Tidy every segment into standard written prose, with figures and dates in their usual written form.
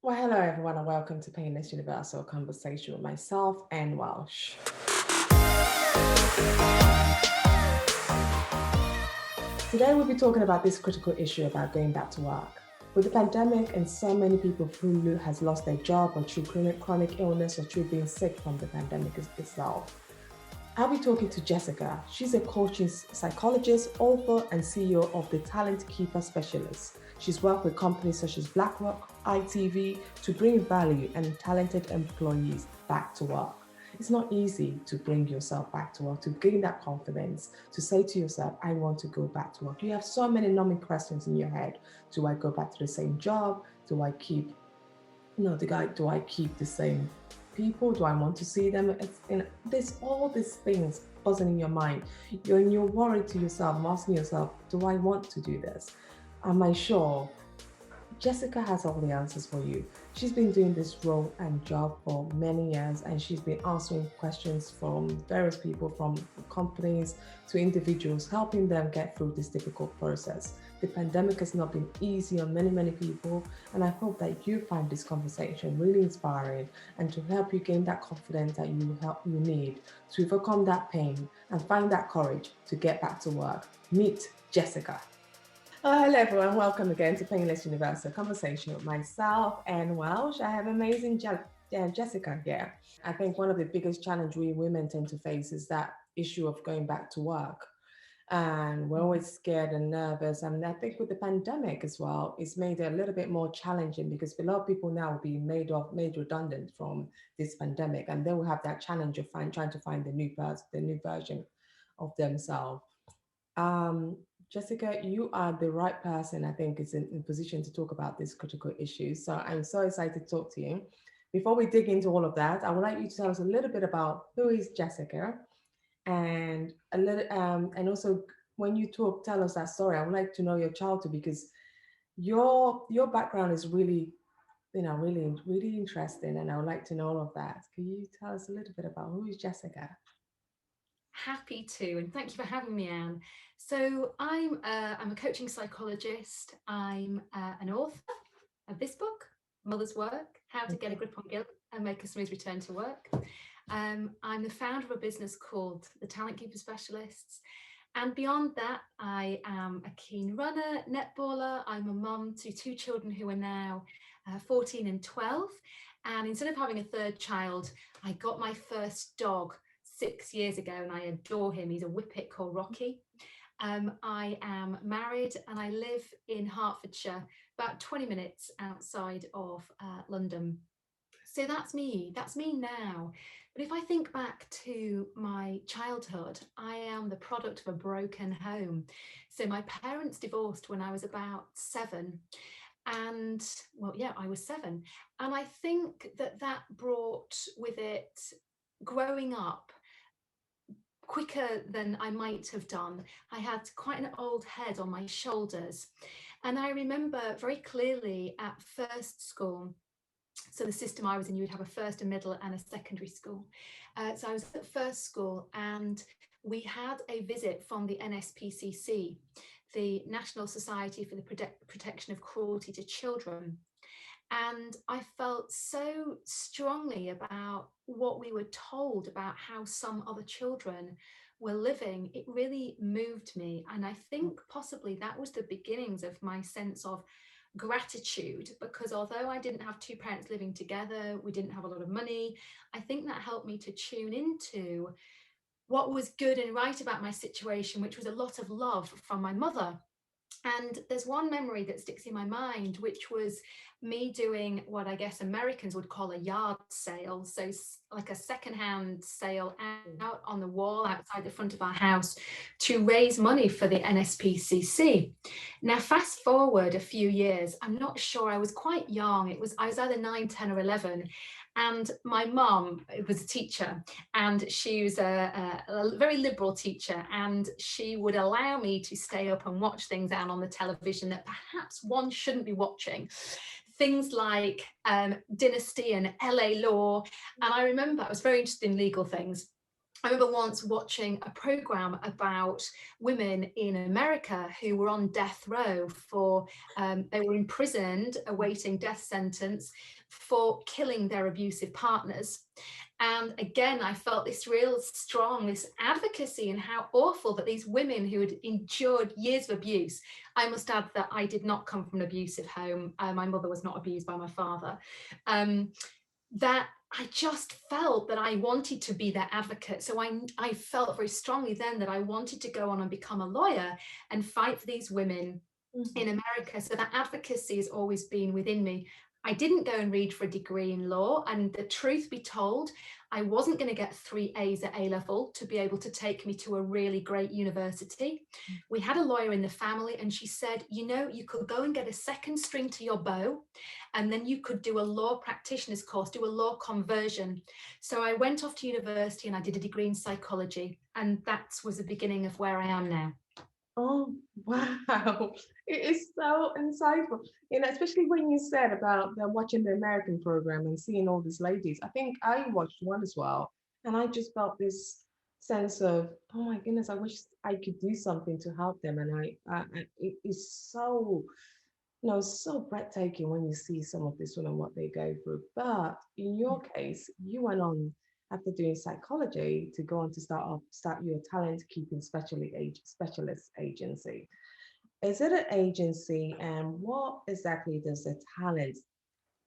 Well, hello everyone, and welcome to Painless Universal Conversation with myself and Welsh. Today we'll be talking about this critical issue about going back to work. With the pandemic and so many people who has lost their job or through chronic illness or through being sick from the pandemic itself. I'll be talking to Jessica. She's a coaching psychologist, author, and CEO of the Talent Keeper Specialist. She's worked with companies such as BlackRock, ITV to bring value and talented employees back to work. It's not easy to bring yourself back to work, to gain that confidence, to say to yourself, I want to go back to work. You have so many numbing questions in your head. Do I go back to the same job? Do I keep do I keep the same people? Do I want to see them? There's all these things buzzing in your mind. You're worried to yourself, asking yourself, do I want to do this? Am I sure? Jessica has all the answers for you. She's been doing this role and job for many years, and she's been answering questions from various people, from companies to individuals, helping them get through this difficult process. The pandemic has not been easy on many people, and I hope that you find this conversation really inspiring and to help you gain that confidence that you need to overcome that pain and find that courage to get back to work. Meet Jessica. Hello everyone, welcome again to Painless Universal Conversation with myself and Welsh. I have amazing Jessica here. I think one of the biggest challenge we women tend to face is that issue of going back to work. And we're always scared and nervous. And I think with the pandemic as well, it's made it a little bit more challenging because a lot of people now will be made redundant from this pandemic, and they will have that challenge of trying to find the new version of themselves. Um, Jessica, you are the right person, I think, is in position to talk about these critical issues. So I'm so excited to talk to you. Before we dig into all of that, I would like you to tell us a little bit about who is Jessica, and and also when you tell us that story. I would like to know your childhood because your background is really, really interesting, and I would like to know all of that. Can you tell us a little bit about who is Jessica? Happy to, and thank you for having me, Anne. So I'm a coaching psychologist. I'm an author of this book, Mother's Work: How to Get a Grip on Guilt and Make a Smooth Return to Work. I'm the founder of a business called the Talent Keeper Specialists. And beyond that, I am a keen runner, netballer. I'm a mum to two children who are now 14 and 12. And instead of having a third child, I got my first dog 6 years ago, and I adore him. He's a whippet called Rocky. I am married and I live in Hertfordshire, about 20 minutes outside of London. So that's me. That's me now. But if I think back to my childhood, I am the product of a broken home. So my parents divorced when I was about 7. And well, yeah, I was 7. And I think that brought with it growing up quicker than I might have done. I had quite an old head on my shoulders. And I remember very clearly at first school, so the system I was in, you would have a first, a middle, and a secondary school. So I was at first school, and we had a visit from the NSPCC, the National Society for the Protection of Cruelty to Children. And I felt so strongly about what we were told about how some other children were living. It really moved me. And I think possibly that was the beginnings of my sense of gratitude, because although I didn't have two parents living together, we didn't have a lot of money, I think that helped me to tune into what was good and right about my situation, which was a lot of love from my mother. And there's one memory that sticks in my mind, which was me doing what I guess Americans would call a yard sale. So, like a secondhand sale out on the wall outside the front of our house to raise money for the NSPCC. Now, fast forward a few years, I'm not sure, I was quite young. I was either 9, 10, or 11. And my mum was a teacher, and she was a very liberal teacher, and she would allow me to stay up and watch things out on the television that perhaps one shouldn't be watching. Things like Dynasty and LA Law. And I remember I was very interested in legal things. I remember once watching a program about women in America who were on death row for, they were imprisoned awaiting death sentence for killing their abusive partners. And again, I felt this real strong, this advocacy, and how awful that these women who had endured years of abuse. I must add that I did not come from an abusive home. My mother was not abused by my father. That I just felt that I wanted to be their advocate. So I felt very strongly then that I wanted to go on and become a lawyer and fight for these women in America. So that advocacy has always been within me. I didn't go and read for a degree in law, and the truth be told, I wasn't going to get 3 A's at A level to be able to take me to a really great university. We had a lawyer in the family, and she said, you know, you could go and get a second string to your bow, and then you could do a law practitioner's course, do a law conversion. So I went off to university and I did a degree in psychology, and that was the beginning of where I am now. Oh, wow. It is so insightful. Especially when you said about watching the American program and seeing all these ladies. I think I watched one as well. And I just felt this sense of, oh my goodness, I wish I could do something to help them. And it is so, so breathtaking when you see some of this women, what they go through. But in your case, you went on after doing psychology to go on to start your talent keeping specialist agency. Is it an agency, and what exactly does a talent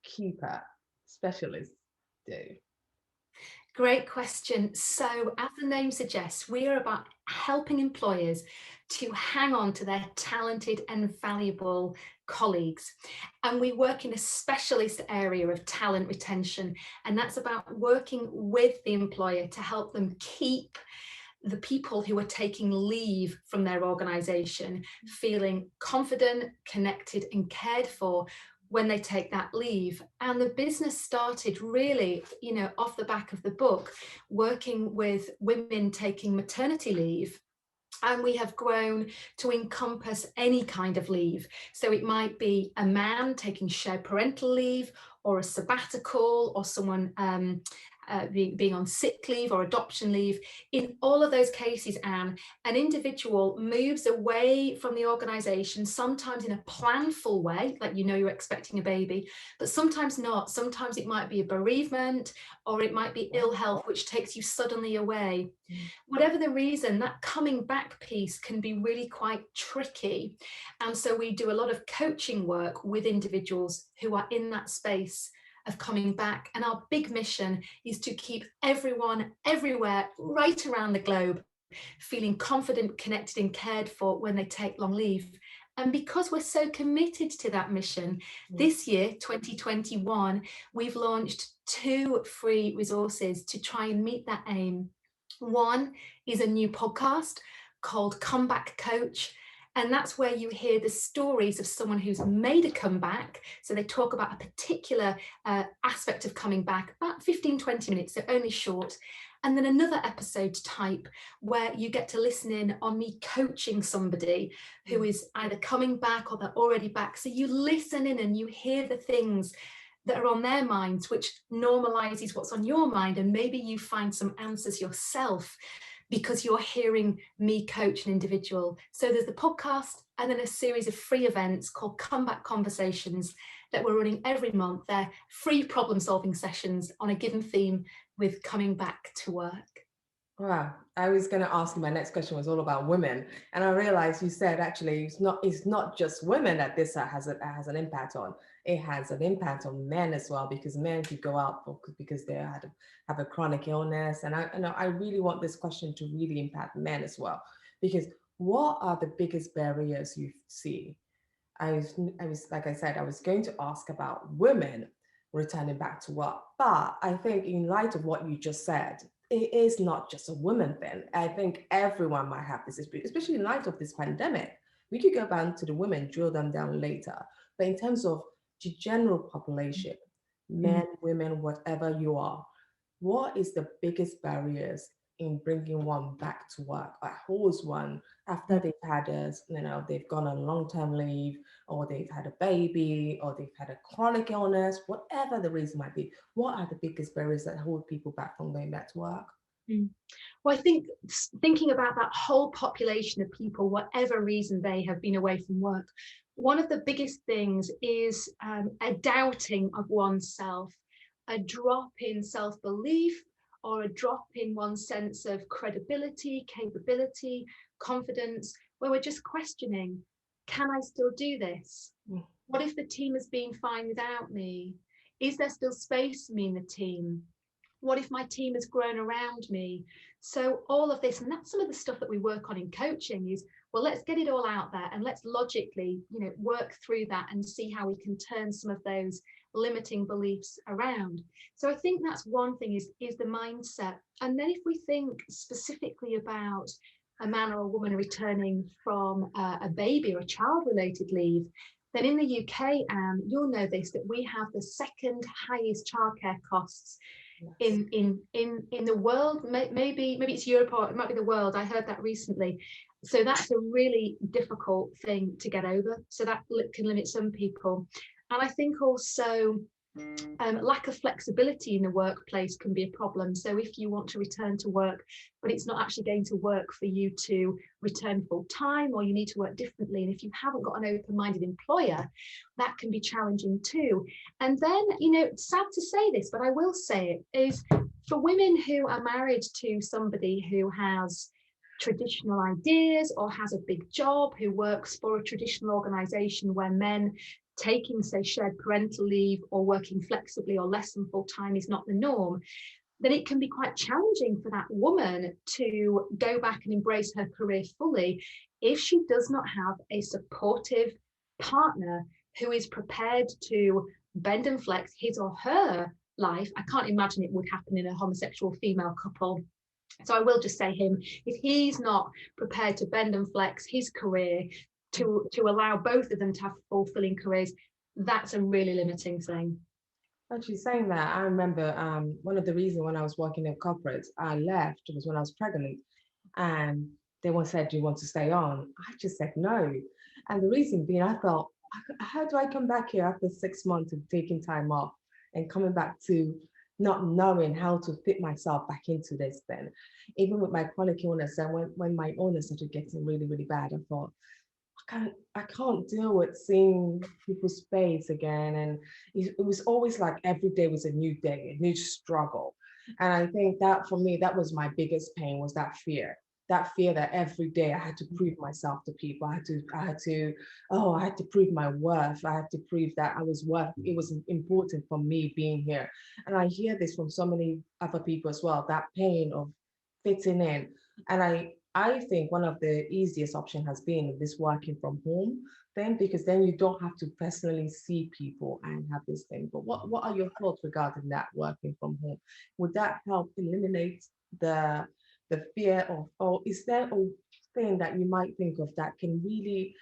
keeper specialist do? Great question. So, as the name suggests, we are about helping employers to hang on to their talented and valuable colleagues. And we work in a specialist area of talent retention, and that's about working with the employer to help them keep the people who are taking leave from their organization feeling confident, connected, and cared for when they take that leave. And the business started really, off the back of the book, working with women taking maternity leave. And we have grown to encompass any kind of leave. So it might be a man taking shared parental leave, or a sabbatical, or someone being on sick leave or adoption leave. In all of those cases, Anne, an individual moves away from the organisation, sometimes in a planful way, like you're expecting a baby, but sometimes not. Sometimes it might be a bereavement, or it might be ill health, which takes you suddenly away. Whatever the reason, that coming back piece can be really quite tricky. And so we do a lot of coaching work with individuals who are in that space of coming back. And our big mission is to keep everyone, everywhere, right around the globe, feeling confident, connected, and cared for when they take long leave. And because we're so committed to that mission, this year, 2021, we've launched 2 free resources to try and meet that aim. One is a new podcast called Comeback Coach. And that's where you hear the stories of someone who's made a comeback. So they talk about a particular aspect of coming back, about 15, 20 minutes, so only short. And then another episode type where you get to listen in on me coaching somebody who is either coming back or they're already back. So you listen in and you hear the things that are on their minds, which normalizes what's on your mind. And maybe you find some answers yourself because you're hearing me coach an individual. So there's the podcast and then a series of free events called Comeback Conversations that we're running every month. They're free problem-solving sessions on a given theme with coming back to work. Wow, I was going to ask you, my next question was all about women, and I realized you said actually it's not just women that this has an impact on. It has an impact on men as well, because men could go out because they have a chronic illness, and I really want this question to really impact men as well, because what are the biggest barriers you see? I was like I said, I was going to ask about women returning back to work, but I think in light of what you just said, it is not just a women thing. I think everyone might have this experience, especially in light of this pandemic. We could go back to the women, drill them down later. But in terms of the general population, men, women, whatever you are, what is the biggest barriers in bringing one back to work? Like who's one after they've had they've gone on long-term leave, or they've had a baby, or they've had a chronic illness, whatever the reason might be. What are the biggest barriers that hold people back from going back to work? Mm. Well, I think thinking about that whole population of people, whatever reason they have been away from work, one of the biggest things is a doubting of oneself, a drop in self-belief, or a drop in one's sense of credibility, capability, confidence, where we're just questioning, can I still do this? Mm. What if the team has been fine without me? Is there still space for me in the team? What if my team has grown around me? So all of this, and that's some of the stuff that we work on in coaching is, well, let's get it all out there and let's logically, work through that and see how we can turn some of those limiting beliefs around. So I think that's one thing is the mindset. And then if we think specifically about a man or a woman returning from a baby or a child-related leave, then in the UK, Anne, you'll know this, that we have the second highest childcare costs in the world. Maybe it's Europe, or it might be the world. I heard that recently. So that's a really difficult thing to get over. So that can limit some people. And I think also lack of flexibility in the workplace can be a problem. So if you want to return to work, but it's not actually going to work for you to return full time, or you need to work differently, and if you haven't got an open-minded employer, that can be challenging too. And then, sad to say this, but I will say it, is for women who are married to somebody who has traditional ideas or has a big job, who works for a traditional organization where men taking, say, shared parental leave or working flexibly or less than full time is not the norm, then it can be quite challenging for that woman to go back and embrace her career fully if she does not have a supportive partner who is prepared to bend and flex his or her life. I can't imagine it would happen in a homosexual female couple. So I will just say if he's not prepared to bend and flex his career to allow both of them to have fulfilling careers, that's a really limiting thing. Actually, saying that, I remember one of the reasons when I was working in corporate, I left was when I was pregnant, and they once said, "Do you want to stay on?" I just said no, and the reason being, I felt, how do I come back here after 6 months of taking time off and coming back to not knowing how to fit myself back into this? Then, even with my chronic illness, and when my illness started getting really, really bad, I thought, I can't deal with seeing people's face again. And it was always like every day was a new day, a new struggle. And I think that for me, that was my biggest pain, was that fear. That fear that every day I had to prove myself to people. I had to prove my worth. I had to prove that I was worth, it was important for me being here. And I hear this from so many other people as well, that pain of fitting in. And I think one of the easiest option has been this working from home then, because then you don't have to personally see people and have this thing. But what are your thoughts regarding that working from home? Would that help eliminate the fear of, or is there a thing that you might think of that can really,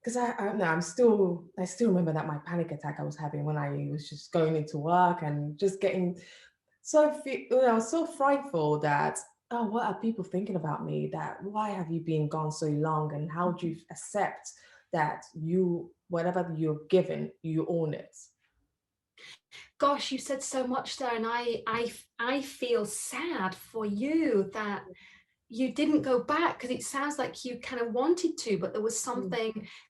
because I don't know, I still remember that my panic attack I was having when I was just going into work and just getting so frightful that, oh, what are people thinking about me? That why have you been gone so long? And how do you accept that whatever you're given, you own it? Gosh, you said so much there, and I feel sad for you that you didn't go back, because it sounds like you kind of wanted to, but there was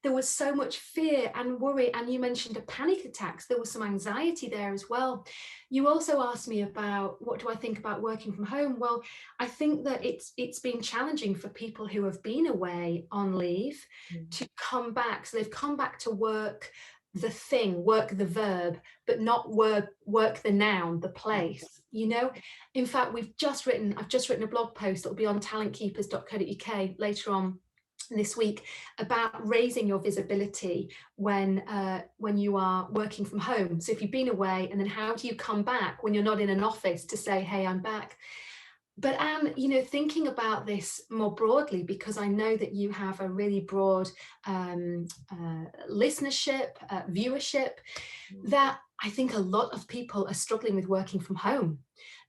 there was so much fear and worry. And you mentioned a panic attacks. There was some anxiety there as well. You also asked me about what do I think about working from home? Well, I think that it's been challenging for people who have been away on leave to come back. So they've come back to work work the verb, but not work the noun, the place. In fact, I've just written a blog post that will be on talentkeepers.co.uk later on this week about raising your visibility when you are working from home. So if you've been away, and then how do you come back when you're not in an office to say, hey, I'm back? But Anne, thinking about this more broadly, because I know that you have a really broad listenership, viewership, that I think a lot of people are struggling with working from home.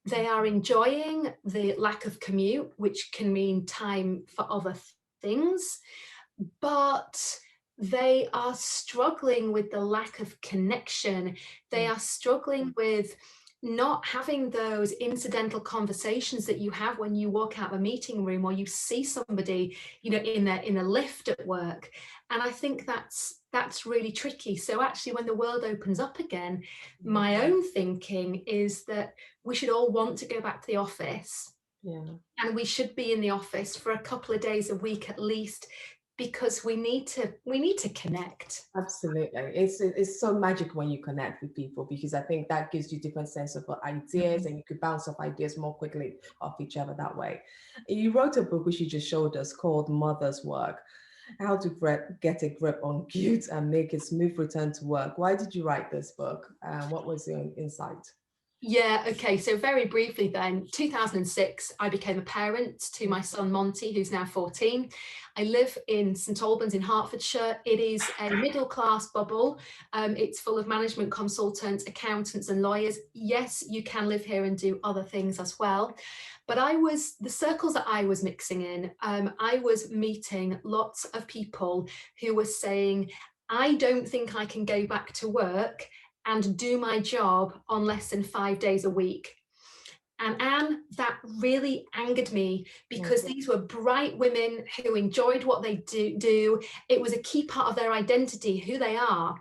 They are enjoying the lack of commute, which can mean time for other things, but they are struggling with the lack of connection. They are struggling with not having those incidental conversations that you have when you walk out of a meeting room or you see somebody, in a lift at work. And I think that's really tricky. So actually, when the world opens up again, my own thinking is that we should all want to go back to the office. Yeah. And we should be in the office for a couple of days a week at least, because we need to connect. Absolutely. It's so magic when you connect with people, because I think that gives you different sense of ideas, and you could bounce off ideas more quickly off each other that way. You wrote a book which you just showed us called Mother's Work: How to Get a Grip on Guilt and Make a Smooth Return to Work. Why did you write this book? What was your insight? Yeah, okay. So very briefly then, 2006, I became a parent to my son Monty, who's now 14. I live in St Albans in Hertfordshire. It is a middle-class bubble. It's full of management consultants, accountants and lawyers. Yes, you can live here and do other things as well. But the circles that I was mixing in, I was meeting lots of people who were saying, I don't think I can go back to work and do my job on less than 5 days a week. And Anne, that really angered me, because these were bright women who enjoyed what they do. It was a key part of their identity, who they are.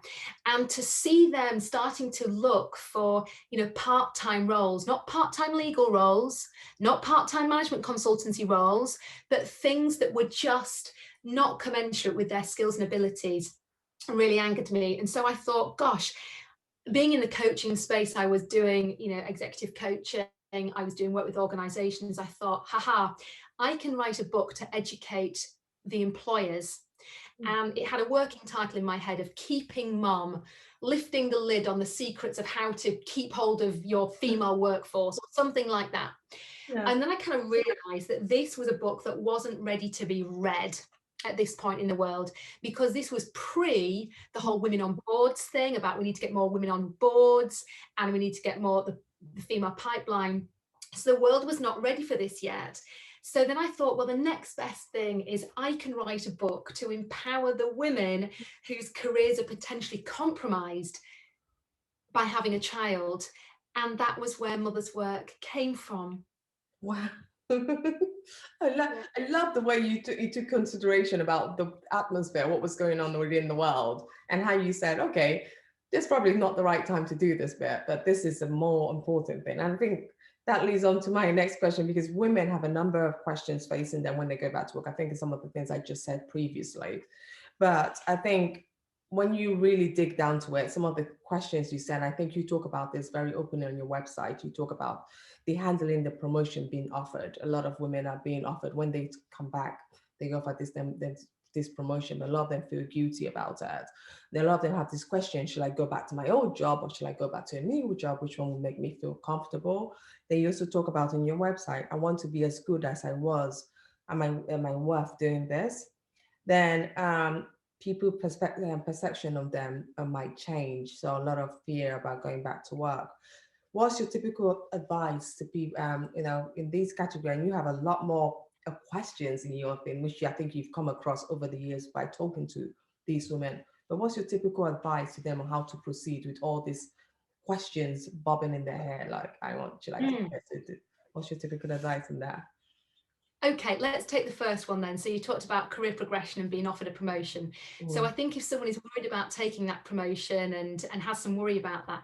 And to see them starting to look for, part-time roles, not part-time legal roles, not part-time management consultancy roles, but things that were just not commensurate with their skills and abilities, really angered me. And so I thought, gosh, being in the coaching space, I was doing, executive coaching, I was doing work with organizations. I thought, I can write a book to educate the employers. And it had a working title in my head of Keeping Mum, lifting the lid on the secrets of how to keep hold of your female workforce, or something like that. Yeah. And then I kind of realized that this was a book that wasn't ready to be read at this point in the world, because this was pre the whole women on boards thing about we need to get more women on boards and we need to get more the female pipeline. So the world was not ready for this yet. So then I thought, well, the next best thing is I can write a book to empower the women whose careers are potentially compromised by having a child. And that was where Mother's Work came from. Wow. I love the way you took consideration about the atmosphere, what was going on within the world, and how you said, okay, this probably not the right time to do this bit, but this is a more important thing. And I think that leads on to my next question, because women have a number of questions facing them when they go back to work. I think it's some of the things I just said previously, but I think when you really dig down to it, some of the questions you said, I think you talk about this very openly on your website. You talk about the handling the promotion being offered. A lot of women are being offered, when they come back, they offer this promotion, but a lot of them feel guilty about it. A lot of them have this question: should I go back to my old job, or should I go back to a new job? Which one will make me feel comfortable? They also talk about on your website, I want to be as good as I was. Am I worth doing this? Then people's perspective and perception of them might change. So a lot of fear about going back to work. What's your typical advice to people, in these categories? And you have a lot more questions in your thing, which I think you've come across over the years by talking to these women. But what's your typical advice to them on how to proceed with all these questions bobbing in their hair? Like, should I do this? What's your typical advice in that? Okay, let's take the first one then. So you talked about career progression and being offered a promotion. So I think if someone is worried about taking that promotion and has some worry about that,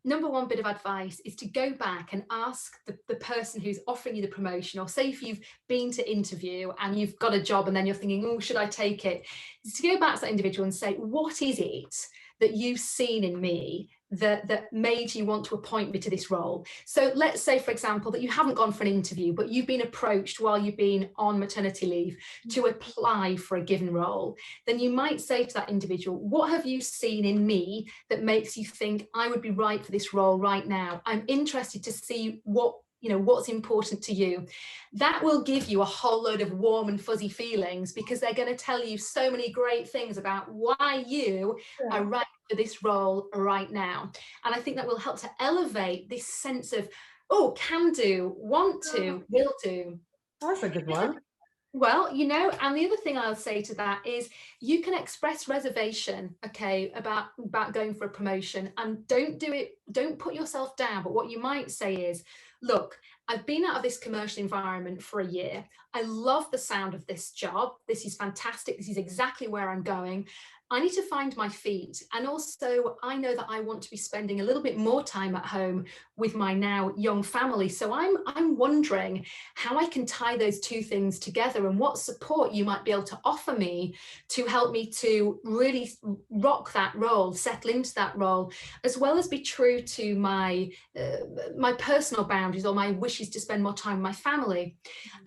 number one bit of advice is to go back and ask the person who's offering you the promotion, or say if you've been to interview and you've got a job and then you're thinking, oh, should I take it? Is to go back to that individual and say, what is it that you've seen in me that made you want to appoint me to this role? So let's say, for example, that you haven't gone for an interview, but you've been approached while you've been on maternity leave to apply for a given role. Then you might say to that individual, what have you seen in me that makes you think I would be right for this role right now? I'm interested to see what's important to you. That will give you a whole load of warm and fuzzy feelings, because they're going to tell you so many great things about why you are right for this role right now. And I think that will help to elevate this sense of, oh, can do, want to, will do. That's a good one. Well, and the other thing I'll say to that is you can express reservation, okay, about going for a promotion, and don't put yourself down. But what you might say is, look, I've been out of this commercial environment for a year. I love the sound of this job. This is fantastic. This is exactly where I'm going. I need to find my feet. And also, I know that I want to be spending a little bit more time at home with my now young family. So I'm wondering how I can tie those two things together and what support you might be able to offer me to help me to really rock that role, settle into that role, as well as be true to my personal boundaries or my wishes to spend more time with my family.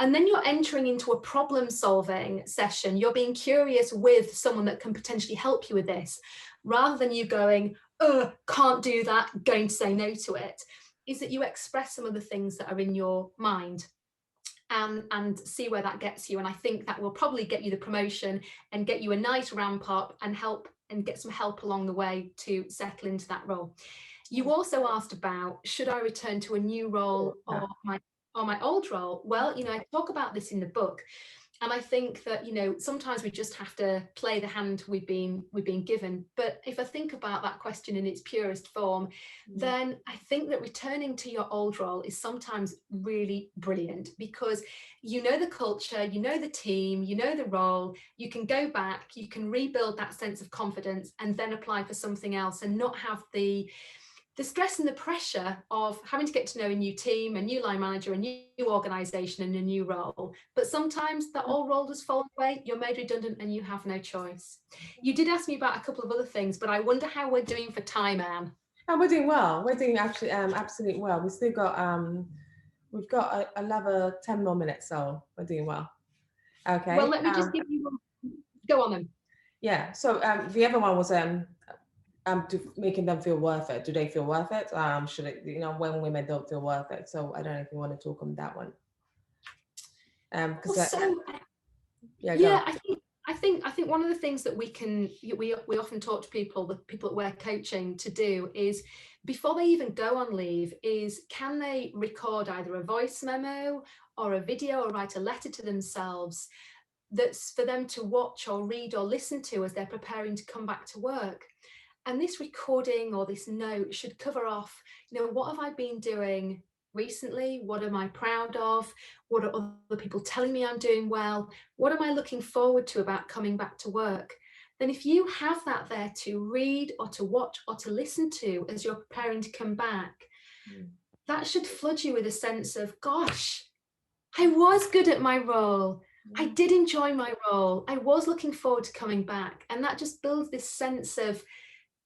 And then you're entering into a problem solving session. You're being curious with someone that can potentially help you with this, rather than you going, oh, can't do that, going to say no to it, is that you express some of the things that are in your mind and see where that gets you. And I think that will probably get you the promotion and get you a nice ramp up and help and get some help along the way to settle into that role. You also asked about, should I return to a new role or my old role? Well, I talk about this in the book. And I think that, sometimes we just have to play the hand we've been given. But if I think about that question in its purest form, then I think that returning to your old role is sometimes really brilliant, because you know the culture, you know the team, you know the role, you can go back, you can rebuild that sense of confidence and then apply for something else and not have the stress and the pressure of having to get to know a new team, a new line manager, a new organization, and a new role. But sometimes that old role does fall away, you're made redundant, and you have no choice. You did ask me about a couple of other things, but I wonder how we're doing for time, Anne. And we're doing well. We're doing actually absolutely well. We still got we've got another 10 more minutes, so we're doing well. Okay. Well, let me just give you one. Go on then. Yeah. So the other one was making them feel worth it. Do they feel worth it? Should it, when women don't feel worth it? So I don't know if you want to talk on that one. Yeah, I think one of the things that we often talk to people, the people that we're coaching, to do is, before they even go on leave, is can they record either a voice memo or a video or write a letter to themselves that's for them to watch or read or listen to as they're preparing to come back to work. And this recording or this note should cover off, what have I been doing recently? What am I proud of? What are other people telling me I'm doing well? What am I looking forward to about coming back to work? Then if you have that there to read or to watch or to listen to as you're preparing to come back, that should flood you with a sense of, gosh, I was good at my role. I did enjoy my role. I was looking forward to coming back. And that just builds this sense of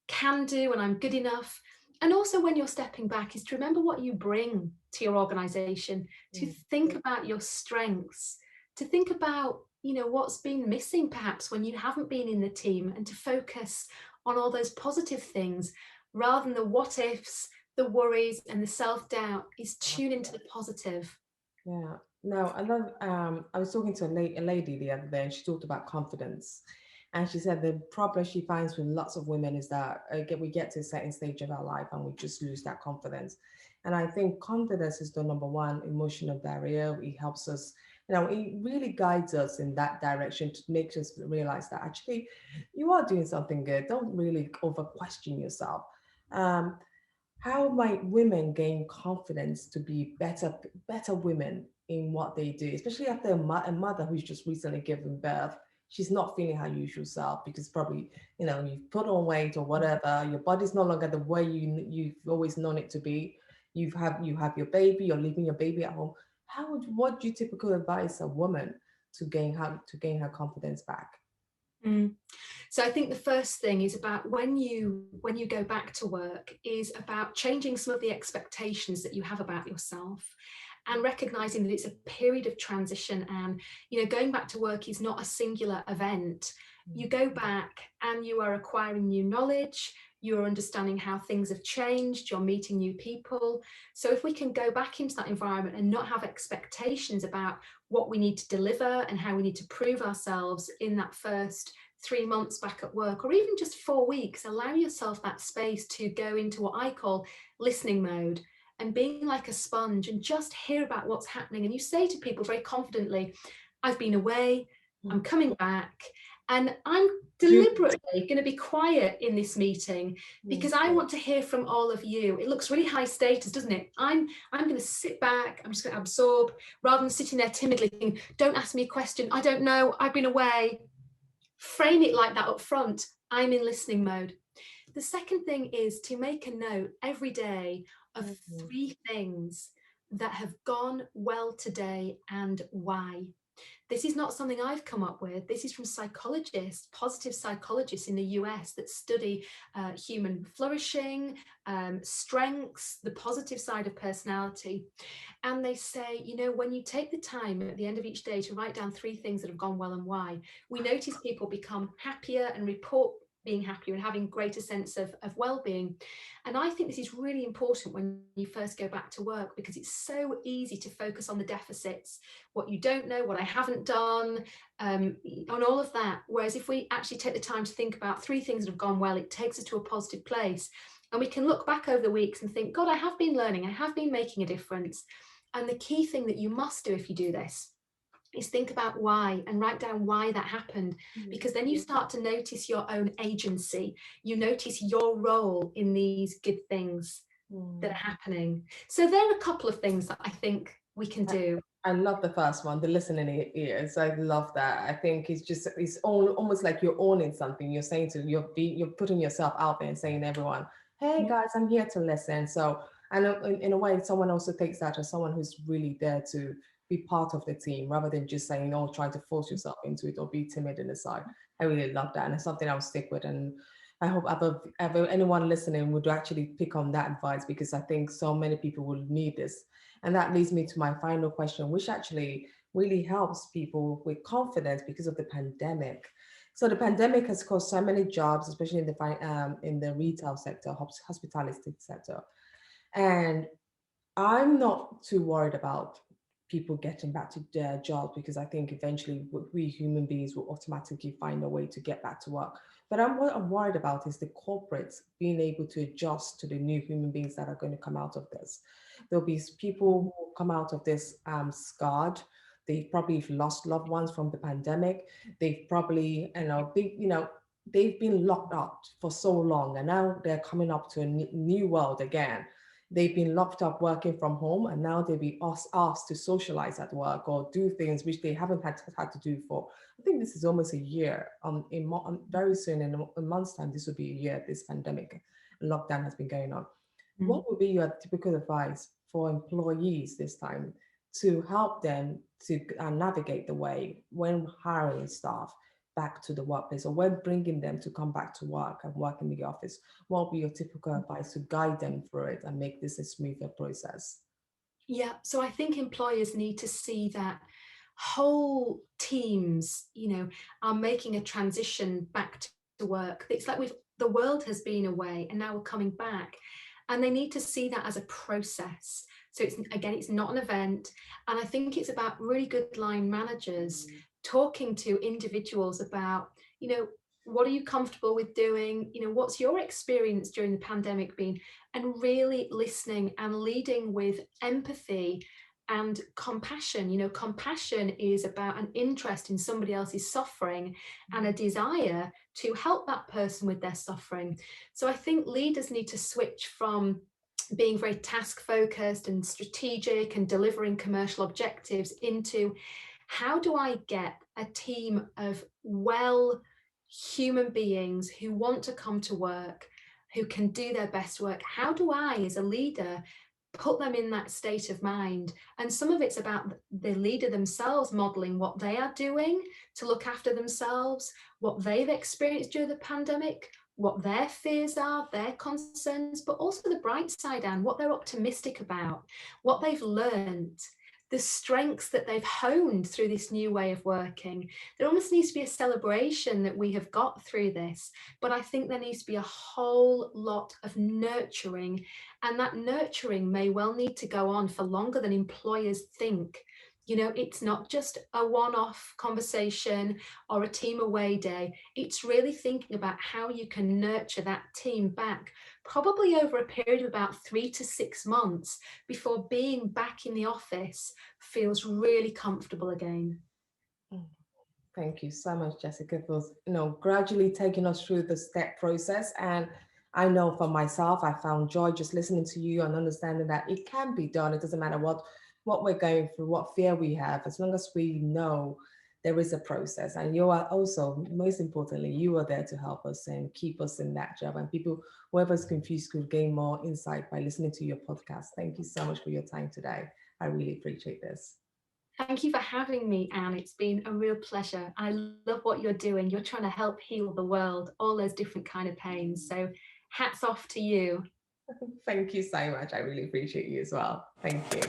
can do and I'm good enough. And also when you're stepping back is to remember what you bring to your organization, to think about your strengths, to think about, what's been missing perhaps when you haven't been in the team, and to focus on all those positive things rather than the what ifs, the worries and the self-doubt. Is tune into the positive. Yeah. No, I love. I was talking to a lady the other day, and she talked about confidence, and she said the problem she finds with lots of women is that we get to a certain stage of our life and we just lose that confidence. And I think confidence is the number one emotional barrier. It helps us, it really guides us in that direction to make us realize that actually you are doing something good. Don't really over question yourself. How might women gain confidence to be better women in what they do, especially after a mother who's just recently given birth? She's not feeling her usual self because probably you've put on weight or whatever. Your body's no longer the way you've always known it to be. You have your baby. You're leaving your baby at home. What do you typically advise a woman to gain her confidence back? So I think the first thing is about when you go back to work is about changing some of the expectations that you have about yourself, and recognizing that it's a period of transition, and going back to work is not a singular event. You go back and you are acquiring new knowledge, you're understanding how things have changed, you're meeting new people. So if we can go back into that environment and not have expectations about what we need to deliver and how we need to prove ourselves in that first 3 months back at work, or even just 4 weeks, allow yourself that space to go into what I call listening mode and being like a sponge and just hear about what's happening. And you say to people very confidently, I've been away, I'm coming back, and I'm Do deliberately going to be quiet in this meeting because I want to hear from all of you. It looks really high status, doesn't it? I'm going to sit back, I'm just going to absorb, rather than sitting there timidly thinking, don't ask me a question, I don't know, I've been away. Frame it like that up front. I'm in listening mode. The second thing is to make a note every day of 3 things that have gone well today and why. This is not something I've come up with. This is from psychologists, positive psychologists in the US that study human flourishing, strengths, the positive side of personality. And they say, you know, when you take the time at the end of each day to write down 3 things that have gone well and why, we notice people become happier and report being happier and having greater sense of well-being. And I think this is really important when you first go back to work, because it's so easy to focus on the deficits, what you don't know, what I haven't done, on all of that. Whereas if we actually take the time to think about 3 things that have gone well, it takes us to a positive place. And we can look back over the weeks and think, God, I have been learning, I have been making a difference. And the key thing that you must do if you do this is think about why and write down why that happened, because then you start to notice your own agency. You notice your role in these good things that are happening. So there are a couple of things that I think we can do. I love the first one, the listening ears. I love that. I think it's almost like you're owning something. You're saying to you're putting yourself out there and saying to everyone, hey guys, I'm here to listen. So and in a way, someone also takes that as someone who's really there to be part of the team rather than just saying, oh, trying to force yourself into it or be timid in the side. I really love that. And it's something I'll stick with. And I hope anyone listening would actually pick on that advice, because I think so many people will need this. And that leads me to my final question, which actually really helps people with confidence because of the pandemic. So the pandemic has caused so many jobs, especially in the retail sector, hospitality sector. And I'm not too worried about people getting back to their jobs, because I think eventually we human beings will automatically find a way to get back to work. But what I'm worried about is the corporates being able to adjust to the new human beings that are going to come out of this. There'll be people who will come out of this scarred. They've probably lost loved ones from the pandemic. They've probably, they've been locked up for so long, and now they're coming up to a new world again. They've been locked up working from home, and now they'll be asked to socialize at work or do things which they haven't had to do for, I think this is almost a year. Very soon, in a month's time, this will be a year this pandemic lockdown has been going on. What would be your typical advice for employees this time to help them to navigate the way when hiring staff back to the workplace, or when bringing them to come back to work and work in the office? What would be your typical advice to guide them through it and make this a smoother process? Yeah, so I think employers need to see that whole teams, are making a transition back to work. It's like the world has been away and now we're coming back, and they need to see that as a process. So it's not an event. And I think it's about really good line managers talking to individuals about, what are you comfortable with doing? What's your experience during the pandemic been? And really listening and leading with empathy and compassion. Compassion is about an interest in somebody else's suffering and a desire to help that person with their suffering. So I think leaders need to switch from being very task focused and strategic and delivering commercial objectives into, how do I get a team of human beings who want to come to work, who can do their best work? How do I, as a leader, put them in that state of mind? And some of it's about the leader themselves modeling what they are doing to look after themselves, what they've experienced during the pandemic, what their fears are, their concerns, but also the bright side, and what they're optimistic about, what they've learned, the strengths that they've honed through this new way of working. There almost needs to be a celebration that we have got through this, but I think there needs to be a whole lot of nurturing, and that nurturing may well need to go on for longer than employers think. It's not just a one-off conversation or a team away day. It's really thinking about how you can nurture that team back, probably over a period of about 3 to 6 months, before being back in the office feels really comfortable again. Mm. Thank you so much, Jessica, for gradually taking us through the step process. And I know for myself, I found joy just listening to you and understanding that it can be done. It doesn't matter what we're going through, what fear we have, as long as we know there is a process. And you are also, most importantly, you are there to help us and keep us in that job. And people, whoever's confused, could gain more insight by listening to your podcast. Thank you so much for your time today. I really appreciate this. Thank you for having me, Anne. It's been a real pleasure. I love what you're doing. You're trying to help heal the world, all those different kind of pains. So hats off to you. Thank you so much. I really appreciate you as well. Thank you.